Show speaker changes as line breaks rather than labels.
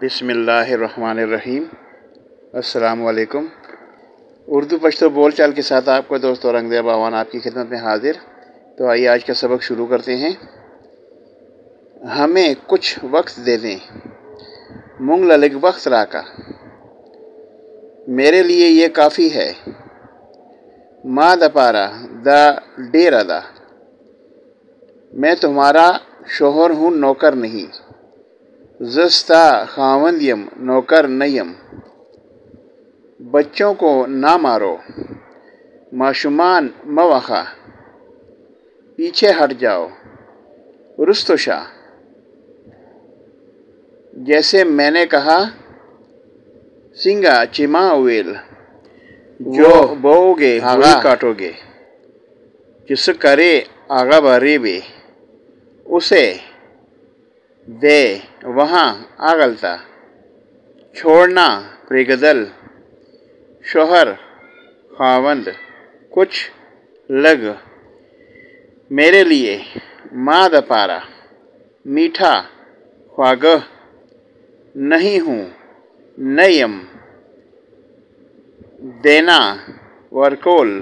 बिस्मिल्लाहिर्रहमानिर्रहीम। अस्सलामु अलैकुम। उर्दू पश्तो बोल चाल के साथ आपका दोस्त औरंगज़ेब आवान आपकी खिदमत में हाजिर। तो आइए आज का सबक शुरू करते हैं। हमें कुछ वक्त दे दें, मुंग ललिक वक्त राका, मेरे लिए ये काफ़ी है। मा दपारा दा डेरा दा, मैं तुम्हारा शोहर हूँ नौकर नहीं। ज़स्ता खावंदियम नौकर नयम, बच्चों को ना मारो। माशुमान मवखा, पीछे हट जाओ। रुस्तोशा, जैसे मैंने कहा। सिंगा चिमावेल, जो बोओगे वही काटोगे। जिस करे आगा बरेबे, उसे दे वहाँ आगलता। छोड़ना प्रेगदल, शोहर खावंद, कुछ लग। मेरे लिए मा दपारा, मीठा ख्वागह नहीं हूँ। नयम, देना। वरकोल,